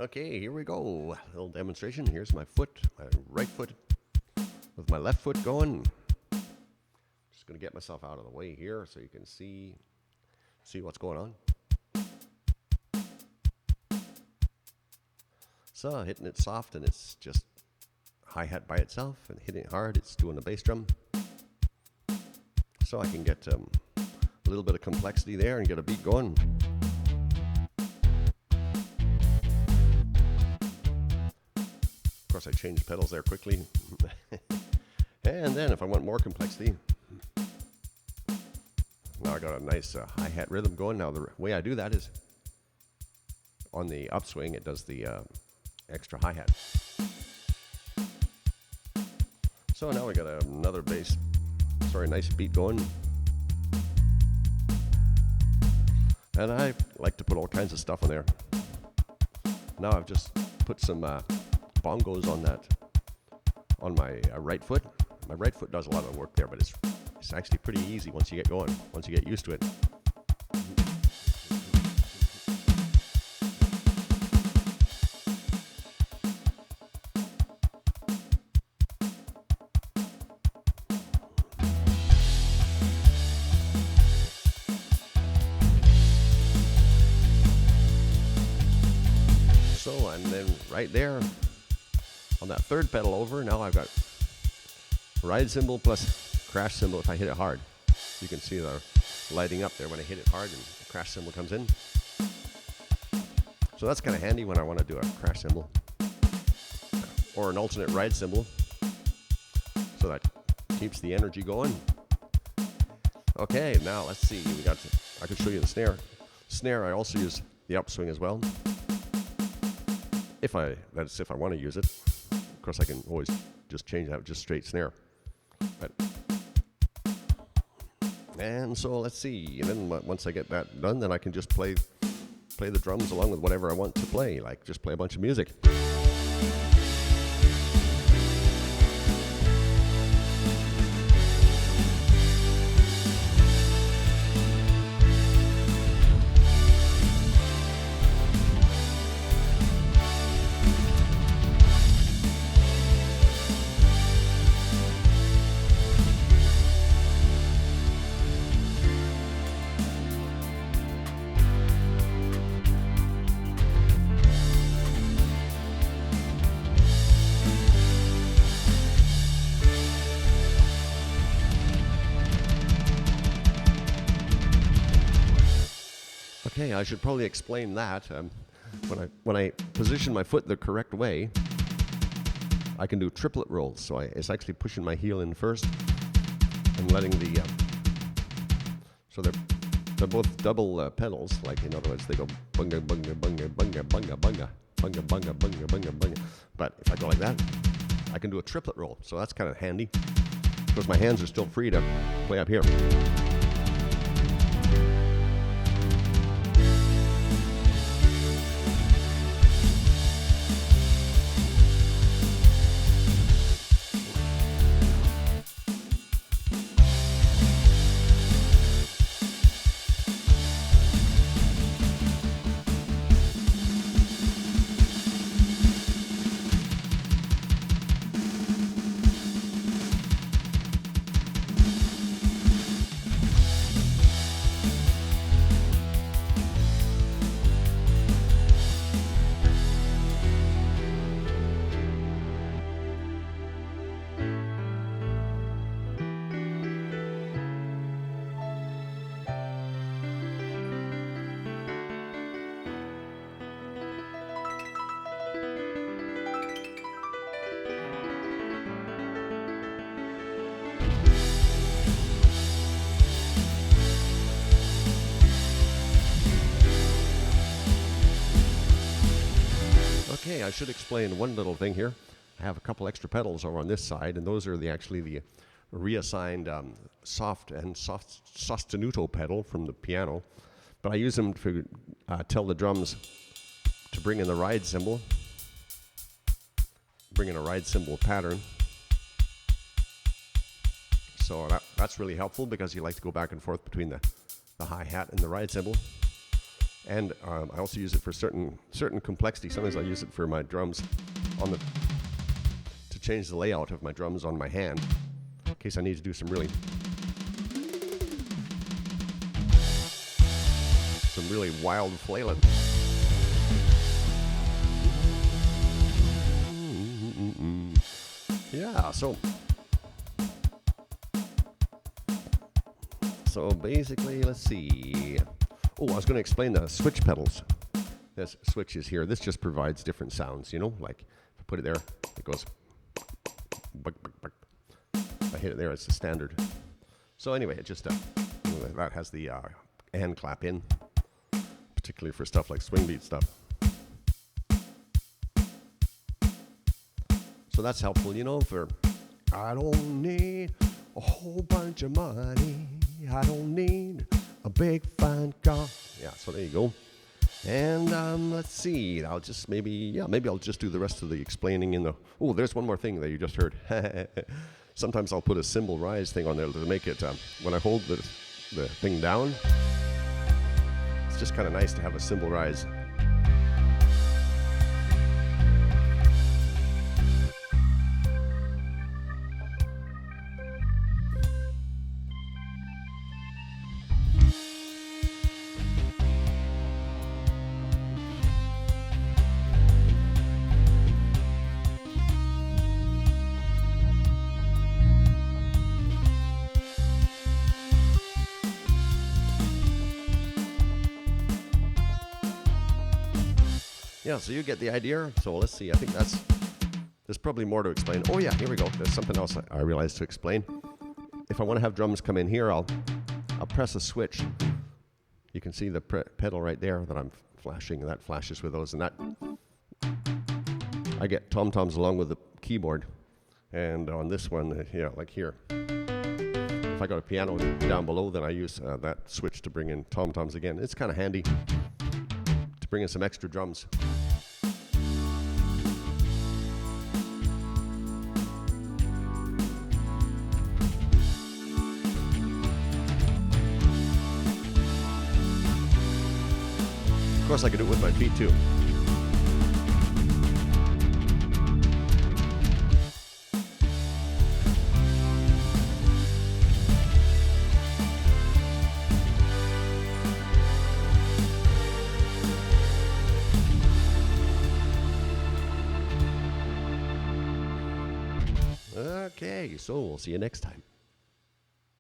Okay, here we go. A little demonstration. Here's my foot, my right foot with my left foot going. Just going to get myself out of the way here so you can see what's going on. So hitting it soft and it's just hi-hat by itself, and hitting it hard, it's doing a bass drum. So I can get a little bit of complexity there and get a beat going. Of course, I changed pedals there quickly. And then if I want more complexity, now I got a nice hi-hat rhythm going. Now the way I do that is on the upswing, it does the extra hi-hat. So now we got another nice beat going. And I like to put all kinds of stuff on there. Now I've just put some bongos on my right foot. My right foot does a lot of the work there, but it's actually pretty easy once you get going, once you get used to it. So, and then right there on that third pedal over, now I've got ride cymbal plus crash cymbal if I hit it hard. You can see they're lighting up there when I hit it hard and the crash cymbal comes in. So that's kind of handy when I want to do a crash cymbal or an alternate ride cymbal. So that keeps the energy going. Okay, now let's see. I can show you the snare. Snare, I also use the upswing as well. That's if I want to use it. Of course, I can always just change that with just straight snare. And so let's see. And then once I get that done, then I can just play the drums along with whatever I want to play. Like just play a bunch of music. Okay, I should probably explain that. When I position my foot the correct way, I can do triplet rolls. So it's actually pushing my heel in first and letting so they're both double pedals. Like in other words, they go bunga bunga bunga bunga bunga bunga bunga bunga bunga bunga bunga. But if I go like that, I can do a triplet roll. So that's kind of handy because my hands are still free to play up here. Okay, I should explain one little thing here. I have a couple extra pedals over on this side, and those are actually the reassigned soft sostenuto pedal from the piano. But I use them to tell the drums to bring in the ride cymbal, bring in a ride cymbal pattern. So that's really helpful because you like to go back and forth between the hi-hat and the ride cymbal. And I also use it for certain complexity. Sometimes I use it for my drums on the to change the layout of my drums on my hand in case I need to do some really wild flailing. Yeah, so basically, let's see. Oh, I was going to explain the switch pedals. There's switches here. This just provides different sounds, you know, like if I put it there, it goes buck, buck, buck. If I hit it there, it's the standard. So anyway, it just that has the hand clap in, particularly for stuff like swing beat stuff. So that's helpful, you know, for I don't need a whole bunch of money. I don't need a big fine car. Yeah, so there you go. And let's see. I'll just maybe I'll just do the rest of the explaining in the. Oh, there's one more thing that you just heard. Sometimes I'll put a cymbal rise thing on there to make it when I hold the thing down. It's just kind of nice to have a cymbal rise. Yeah, so you get the idea. So let's see. I think there's probably more to explain. Oh yeah, here we go. There's something else I realized to explain. If I want to have drums come in here, I'll press a switch. You can see the pedal right there that I'm flashing, and that flashes with those, and that I get tom-toms along with the keyboard. And on this one, like here. If I got a piano down below, then I use that switch to bring in tom-toms again. It's kind of handy to bring in some extra drums. Of course, I could do it with my feet too. Okay, so we'll see you next time.